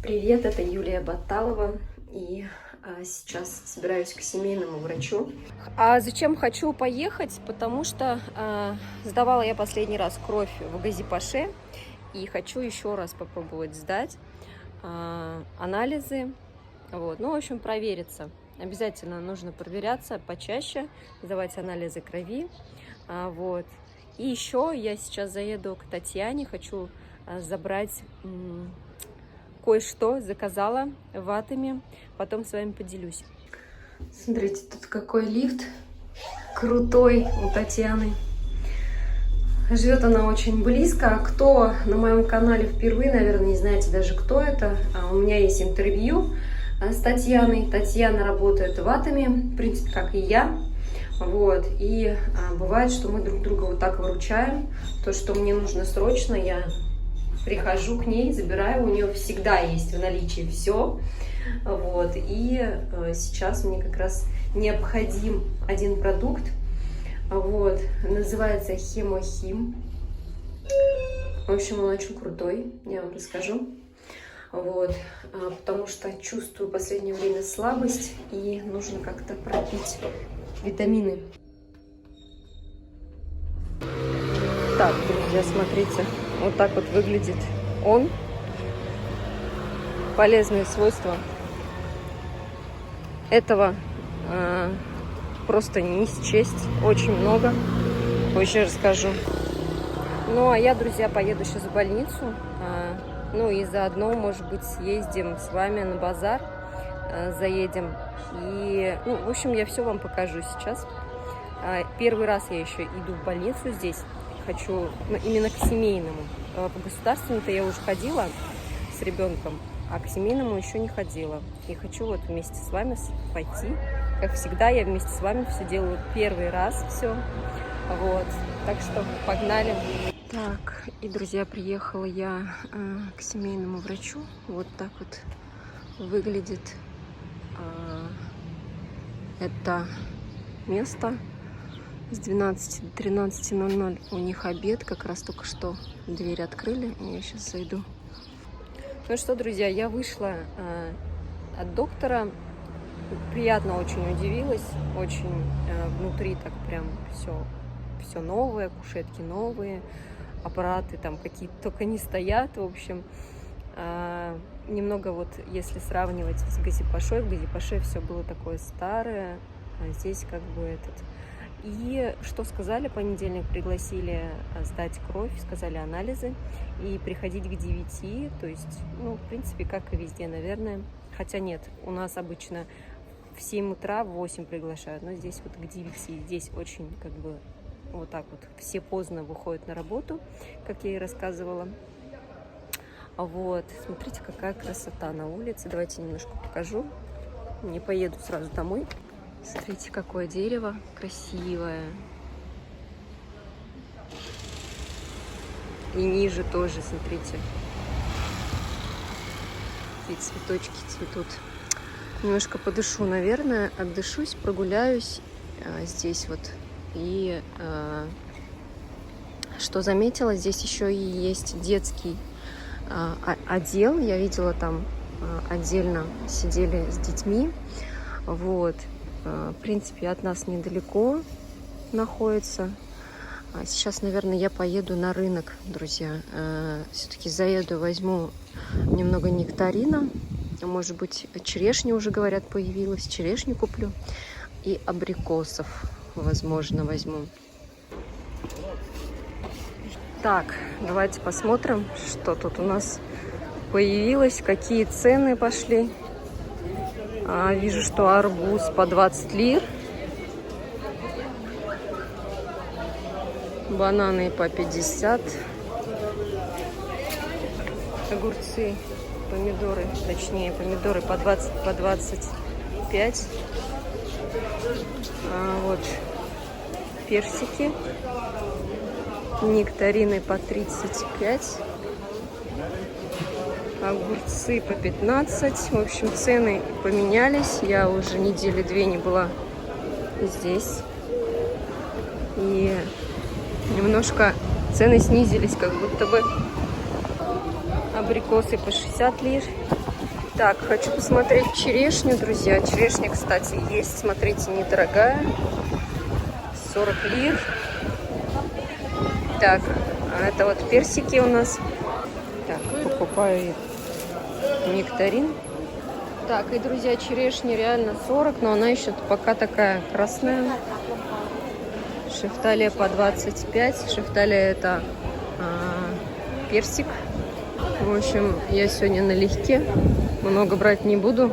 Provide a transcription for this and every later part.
Привет, это Юлия Баталова, и сейчас собираюсь к семейному врачу. А зачем хочу поехать? Потому что сдавала я последний раз кровь в Гази-Паше, и хочу еще раз попробовать сдать анализы. Вот. Ну, в общем, провериться. Обязательно нужно проверяться почаще, сдавать анализы крови. Вот. И еще я сейчас заеду к Татьяне, хочу забрать кое-что, заказала ватами, потом с вами поделюсь. Смотрите, тут какой лифт крутой у Татьяны. Живет она очень близко. Кто на моем канале впервые, наверное, не знаете даже, кто это. У меня есть интервью с Татьяной. Татьяна работает ватами, в принципе, как и я. Вот. И бывает, что мы друг друга вот так выручаем. То, что мне нужно срочно, я прихожу к ней, забираю. У нее всегда есть в наличии все. Вот. И сейчас мне как раз необходим один продукт. Вот. Называется Хемохим. В общем, он очень крутой, я вам расскажу. Вот. Потому что чувствую в последнее время слабость и нужно как-то пропить витамины. Так, друзья, смотрите. Вот так вот выглядит он. Полезные свойства этого просто не счесть. Очень много. Позже расскажу. Ну, а я, друзья, поеду сейчас в больницу. Ну, и заодно, может быть, съездим с вами на базар. Заедем. И, ну, в общем, я все вам покажу сейчас. Первый раз я еще иду в больницу здесь. Хочу именно к семейному. По государственному-то я уже ходила с ребенком, а к семейному еще не ходила. И хочу вот вместе с вами пойти. Как всегда, я вместе с вами все делаю первый раз. Все. Вот. Так что погнали. Так, и, друзья, приехала я к семейному врачу. Вот так вот выглядит это место. С 12 до 13:00 у них обед. Как раз только что дверь открыли. И я сейчас зайду. Ну что, друзья, я вышла от доктора. Приятно очень удивилась. Очень внутри так прям все новое. Кушетки новые. Аппараты там какие-то только не стоят. В общем, немного вот, если сравнивать с Гази-Пашой, в Гази-Паше все было такое старое. А здесь как бы этот... И что сказали, в понедельник пригласили сдать кровь, сказали анализы и приходить к 9, то есть, ну, в принципе, как и везде, наверное. Хотя нет, у нас обычно в 7 утра, в 8 приглашают, но здесь вот к 9, здесь очень как бы вот так вот все поздно выходят на работу, как я и рассказывала. Вот, смотрите, какая красота на улице, давайте немножко покажу, не поеду сразу домой. Смотрите, какое дерево красивое. И ниже тоже, смотрите. Какие цветочки цветут. Немножко подышу, наверное, отдышусь, прогуляюсь здесь вот. И что заметила, здесь еще и есть детский отдел. Я видела, там отдельно сидели с детьми. Вот. В принципе, от нас недалеко находится. Сейчас, наверное, я поеду на рынок, друзья. Все-таки заеду, возьму немного нектарина. Может быть, черешня уже, говорят, появилась. Черешню куплю. И абрикосов, возможно, возьму. Так, давайте посмотрим, что тут у нас появилось. Какие цены пошли. Вижу, что арбуз по 20 лир. Бананы по 50. Огурцы, помидоры, точнее, помидоры по 20, по 25. Вот персики. Нектарины по 35. Огурцы по 15. В общем, цены поменялись. Я уже недели 2 не была здесь. И немножко цены снизились, как будто бы. Абрикосы по 60 лир. Так, хочу посмотреть черешню, друзья. Черешня, кстати, есть. Смотрите, недорогая. 40 лир. Так, а это вот персики у нас. Так, покупаю нектарин. Так, и, друзья, черешня реально 40, но она еще пока такая красная. Шефталия по 25. Шефталия это персик. В общем, я сегодня налегке. Много брать не буду.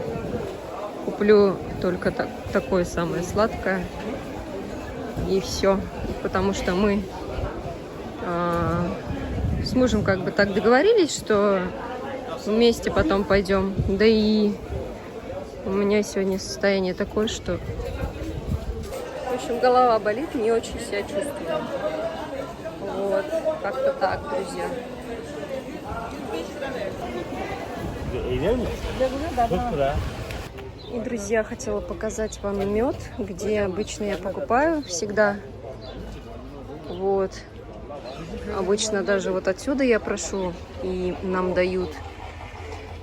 Куплю только такое самое сладкое. И все. Потому что мы с мужем как бы так договорились, что вместе потом пойдем. Да и у меня сегодня состояние такое, что... В общем, голова болит, не очень себя чувствую. Вот, как-то так, друзья. И, друзья, хотела показать вам мед, где обычно я покупаю всегда. Вот. Обычно даже вот отсюда я прошу, и нам дают.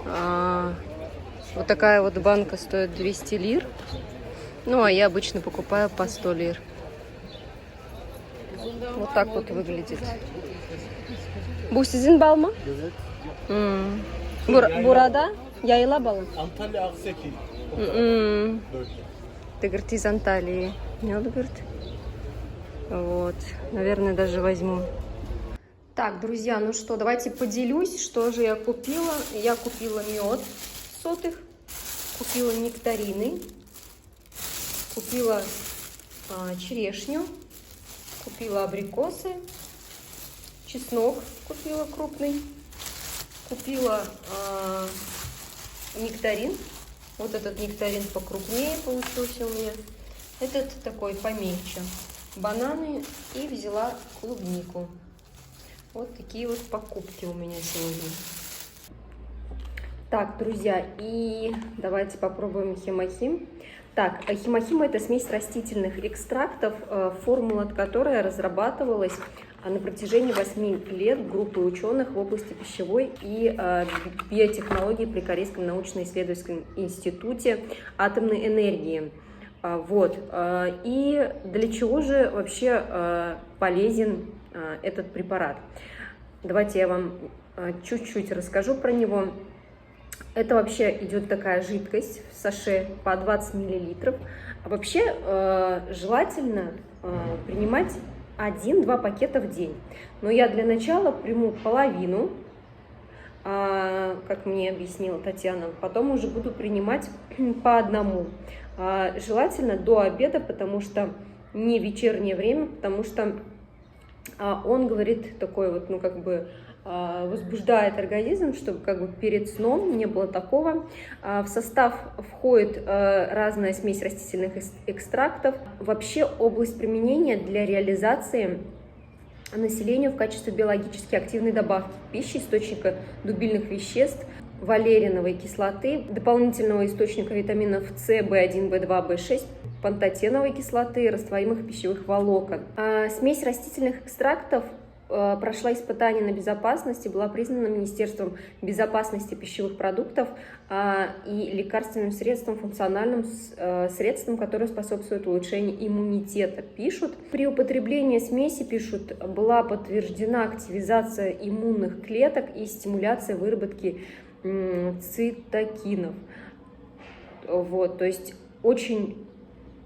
Вот такая вот банка стоит 200 лир. Ну, а я обычно покупаю по 100 лир. Вот так вот выглядит. Бусизин балма? Burada yayla balı. Antalya Akseki. Ты, говорит, из Анталии. Мед, говорит. Вот. Наверное, даже возьму. Так, друзья, ну что, давайте поделюсь, что же я купила. Я купила мед сотых, купила нектарины, купила черешню, купила абрикосы, чеснок купила крупный, купила нектарин. Вот этот нектарин покрупнее получился у меня. Этот такой помельче. Бананы и взяла клубнику. Вот такие вот покупки у меня сегодня. Так, друзья, и давайте попробуем химохим. Так, химохим — это смесь растительных экстрактов, формула которой разрабатывалась на протяжении 8 лет группой ученых в области пищевой и биотехнологии при Корейском научно-исследовательском институте атомной энергии. Вот. И для чего же вообще полезен этот препарат? Давайте я вам чуть-чуть расскажу про него. Это вообще идет такая жидкость в саше по 20 мл. А вообще желательно принимать 1-2 пакета в день. Но я для начала приму половину, как мне объяснила Татьяна, потом уже буду принимать по одному. Желательно до обеда, потому что не вечернее время, потому что он говорит такой вот, ну как бы возбуждает организм, чтобы как бы перед сном не было такого. В состав входит разная смесь растительных экстрактов. Вообще область применения для реализации населению в качестве биологически активной добавки пищи, источника дубильных веществ, валериновой кислоты, дополнительного источника витаминов С, В1, В2, В6, пантотеновой кислоты, растворимых пищевых волокон. Смесь растительных экстрактов прошла испытание на безопасность и была признана Министерством безопасности пищевых продуктов и лекарственным средством, функциональным средством, которое способствует улучшению иммунитета. Пишут, при употреблении смеси, пишут, была подтверждена активизация иммунных клеток и стимуляция выработки цитокинов. Вот, то есть очень...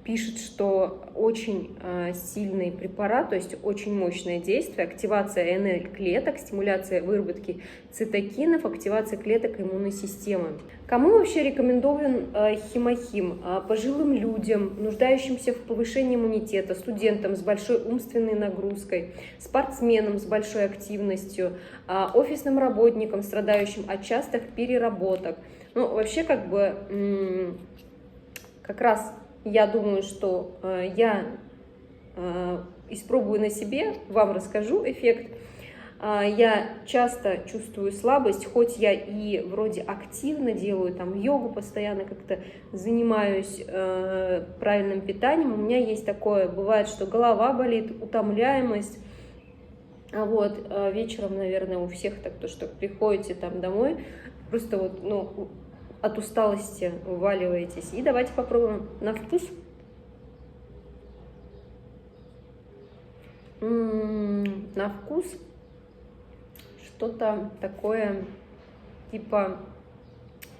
Пишет, что очень сильный препарат, то есть очень мощное действие, активация НЛ-клеток, стимуляция выработки цитокинов, активация клеток иммунной системы. Кому вообще рекомендован химохим? Пожилым людям, нуждающимся в повышении иммунитета, студентам с большой умственной нагрузкой, спортсменам с большой активностью, офисным работникам, страдающим от частых переработок. Ну, вообще, как бы, как раз... Я думаю, что я испробую на себе, вам расскажу эффект. Я часто чувствую слабость, хоть я и вроде активно делаю там йогу, постоянно как-то занимаюсь правильным питанием. У меня есть такое, бывает, что голова болит, утомляемость. А вот вечером, наверное, у всех так, то, что приходите там домой, просто вот, ну, от усталости уваливаетесь. И давайте попробуем на вкус. На вкус что-то такое типа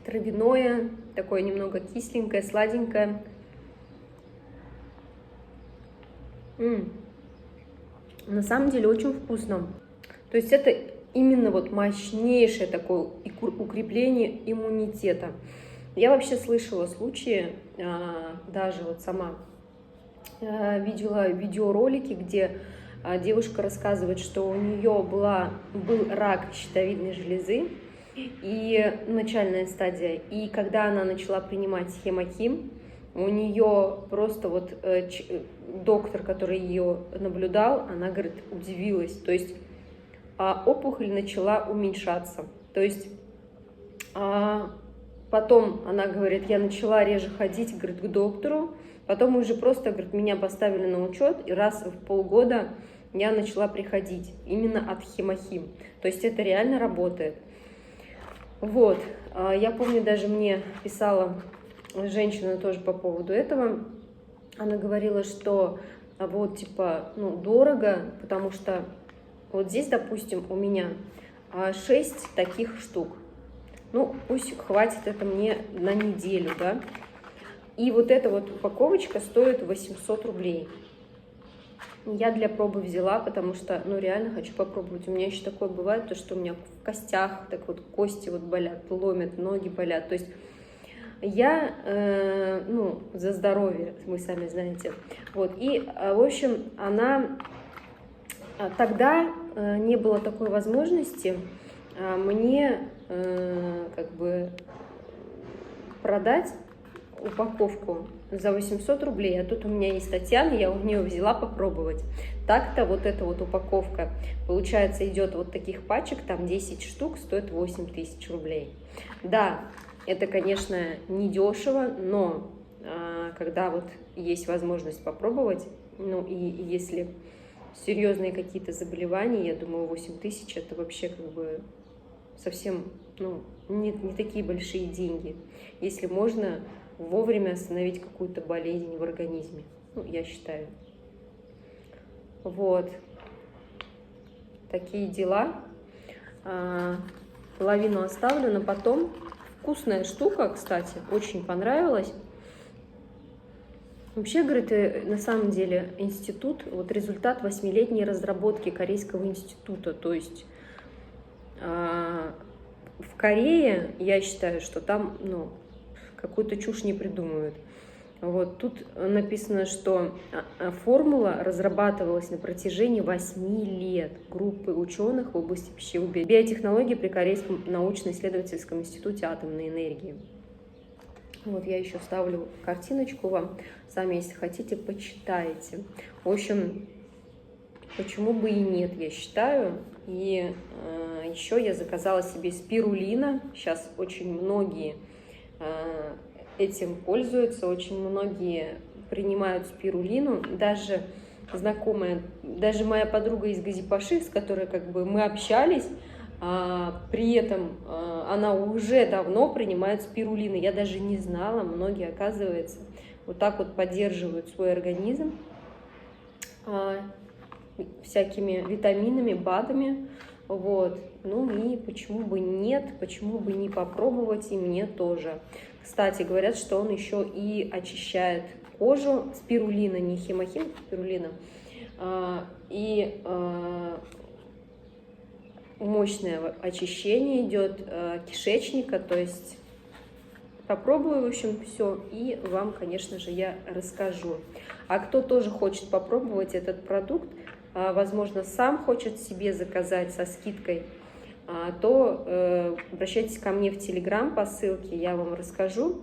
травяное, такое немного кисленькое, сладенькое. На самом деле очень вкусно. То есть это именно вот мощнейшее такое укрепление иммунитета. Я вообще слышала случаи, даже вот сама видела видеоролики, где девушка рассказывает, что у нее был рак щитовидной железы, и начальная стадия. И когда она начала принимать хемохим, у нее просто вот доктор, который ее наблюдал, она, говорит, удивилась. То есть опухоль начала уменьшаться. То есть потом она говорит, я начала реже ходить, говорит, к доктору. Потом уже просто, говорит, меня поставили на учет, и раз в полгода я начала приходить именно от хемохим. То есть это реально работает. Вот. Я помню, даже мне писала женщина тоже по поводу этого. Она говорила, что вот типа, дорого, потому что вот здесь, допустим, у меня 6 таких штук. Пусть хватит это мне на неделю, да. И вот эта вот упаковочка стоит 800 рублей. Я для пробы взяла, потому что, реально хочу попробовать. У меня еще такое бывает, то, что у меня в костях, так вот, кости вот болят, ломят, ноги болят. То есть я, за здоровье, вы сами знаете. Вот, и, в общем, тогда не было такой возможности мне, продать упаковку за 800 рублей, а тут у меня есть Татьяна, я у нее взяла попробовать. Так-то вот эта вот упаковка, получается, идет вот таких пачек, там 10 штук, стоит 8000 рублей. Да, это, конечно, не дешево, но когда вот есть возможность попробовать, и если серьезные какие-то заболевания, я думаю, 8000 это вообще совсем, не такие большие деньги, если можно вовремя остановить какую-то болезнь в организме, я считаю. Вот. Такие дела. Половину оставлю, но потом. Вкусная штука, кстати, очень понравилась. Вообще, говорит, на самом деле институт, вот результат 8-летней разработки Корейского института, то есть в Корее, я считаю, что там, какую-то чушь не придумывают. Вот тут написано, что формула разрабатывалась на протяжении 8 лет группой ученых в области пищевой биотехнологии при Корейском научно-исследовательском институте атомной энергии. Вот я еще ставлю картиночку вам. Сами, если хотите, почитайте. В общем, почему бы и нет, я считаю. И еще я заказала себе спирулина. Сейчас очень многие этим пользуются, очень многие принимают спирулину. Даже знакомая, даже моя подруга из Газипаши, с которой мы общались, при этом она уже давно принимает спирулину. Я даже не знала, многие, оказывается, вот так вот поддерживают свой организм всякими витаминами, БАДами. Вот. И почему бы нет, почему бы не попробовать, и мне тоже. Кстати, говорят, что он еще и очищает кожу. Спирулина, не хемохим, спирулина. И мощное очищение идет кишечника, то есть попробую, в общем, все, и вам, конечно же, я расскажу. А кто тоже хочет попробовать этот продукт, возможно, сам хочет себе заказать со скидкой, то обращайтесь ко мне в Телеграм по ссылке, я вам расскажу.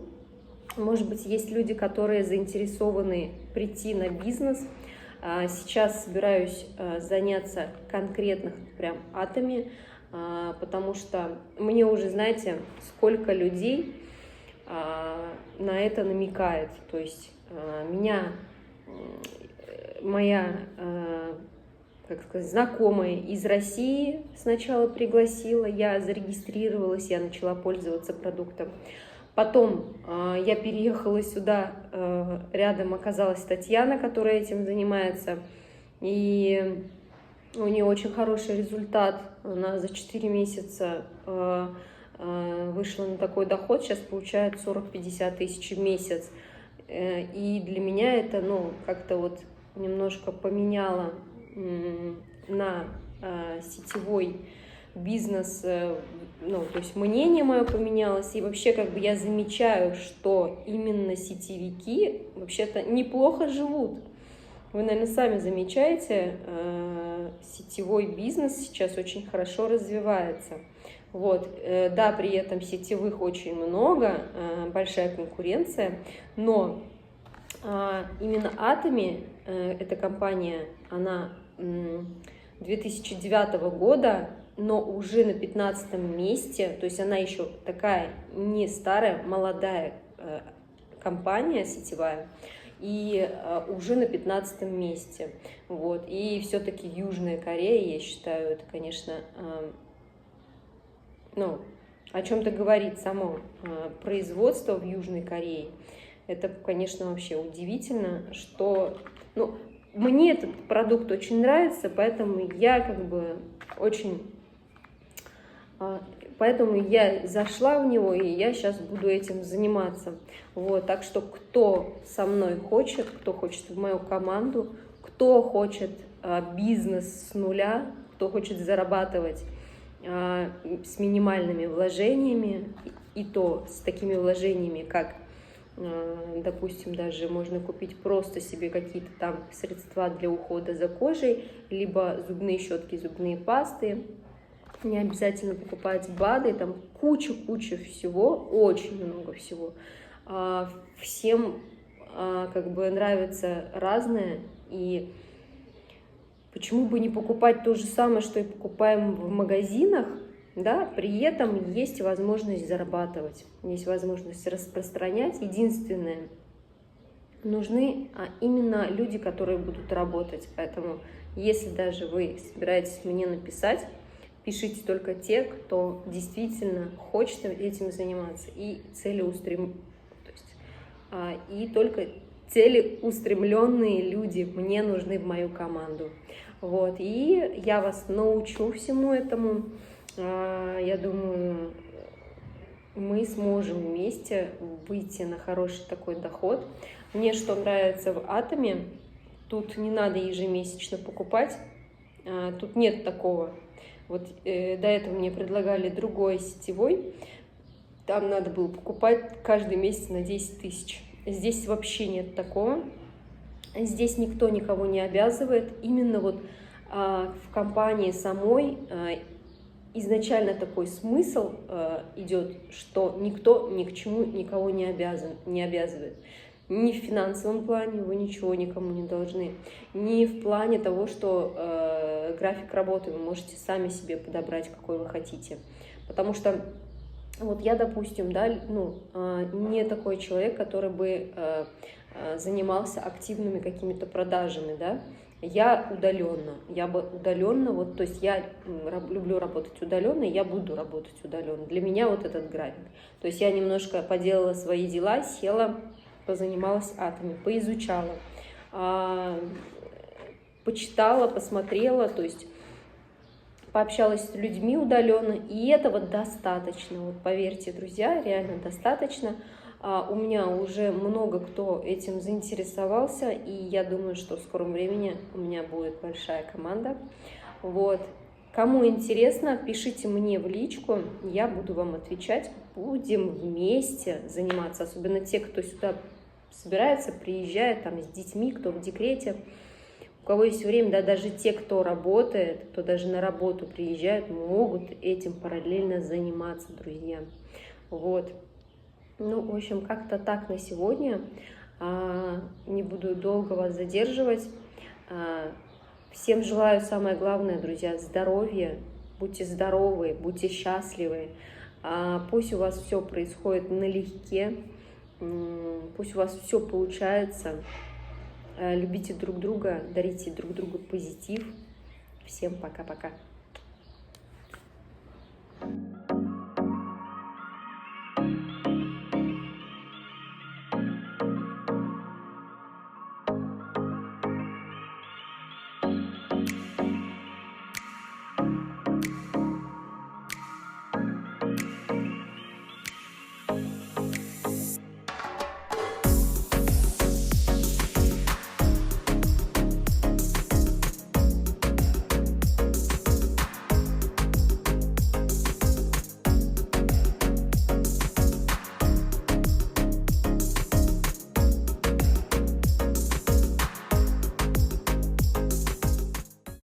Может быть, есть люди, которые заинтересованы прийти на бизнес. Сейчас собираюсь заняться конкретных прям атами, потому что мне уже, знаете, сколько людей на это намекает. То есть меня моя, знакомая из России сначала пригласила, я зарегистрировалась, я начала пользоваться продуктом. Потом я переехала сюда, рядом оказалась Татьяна, которая этим занимается, и у нее очень хороший результат. Она за 4 месяца вышла на такой доход, сейчас получает 40-50 тысяч в месяц. И для меня это, как-то вот немножко поменяло на сетевой бизнес, то есть мнение мое поменялось, и вообще как бы я замечаю, что именно сетевики вообще-то неплохо живут. Вы, наверное, сами замечаете, сетевой бизнес сейчас очень хорошо развивается. Вот. Да, при этом сетевых очень много, большая конкуренция, но именно Atomy, эта компания, она 2009 года, но уже на 15-м месте, то есть она еще такая не старая, молодая компания сетевая, и уже на 15-м месте. Вот. И все-таки Южная Корея, я считаю, это, конечно, о чем-то говорит само производство в Южной Корее. Это, конечно, вообще удивительно, что... мне этот продукт очень нравится, поэтому я как бы очень... Поэтому я зашла в него, и я сейчас буду этим заниматься. Вот, так что кто со мной хочет, кто хочет в мою команду, кто хочет бизнес с нуля, кто хочет зарабатывать с минимальными вложениями, и то с такими вложениями, как, допустим, даже можно купить просто себе какие-то там средства для ухода за кожей, либо зубные щетки, зубные пасты. Не обязательно покупать БАДы, там куча всего, очень много всего. Всем как бы нравится разное, и почему бы не покупать то же самое, что и покупаем в магазинах, да, при этом есть возможность зарабатывать, есть возможность распространять. Единственное, нужны именно люди, которые будут работать, поэтому если даже вы собираетесь мне написать, пишите только те, кто действительно хочет этим заниматься и и только целеустремленные люди мне нужны в мою команду. Вот. И я вас научу всему этому. Я думаю, мы сможем вместе выйти на хороший такой доход. Мне что нравится в Atomy, тут не надо ежемесячно покупать, тут нет такого. Вот до этого мне предлагали другой сетевой, там надо было покупать каждый месяц на 10 тысяч. Здесь вообще нет такого, здесь никто никого не обязывает. Именно вот в компании самой изначально такой смысл идет, что никто ни к чему никого не обязывает. Ни в финансовом плане вы ничего никому не должны, ни в плане того, что график работы вы можете сами себе подобрать, какой вы хотите. Потому что вот я, допустим, да, не такой человек, который бы занимался активными какими-то продажами, да. Я бы удаленно, вот, то есть я люблю работать удаленно, я буду работать удаленно. Для меня вот этот график. То есть я немножко поделала свои дела, села, позанималась Atomy, поизучала, почитала, посмотрела, то есть пообщалась с людьми удаленно, и этого достаточно. Вот поверьте, друзья, реально достаточно. У меня уже много кто этим заинтересовался, и я думаю, что в скором времени у меня будет большая команда. Вот. Кому интересно, пишите мне в личку, я буду вам отвечать. Будем вместе заниматься, особенно те, кто сюда собирается, приезжает там с детьми, кто в декрете, у кого есть время, да, даже те, кто работает, кто даже на работу приезжает, могут этим параллельно заниматься, друзья. Вот. В общем, как-то так на сегодня. Не буду долго вас задерживать. Всем желаю самое главное, друзья, здоровья. Будьте здоровы, будьте счастливы. Пусть у вас все происходит налегке. Пусть у вас все получается. Любите друг друга, дарите друг другу позитив. Всем пока-пока.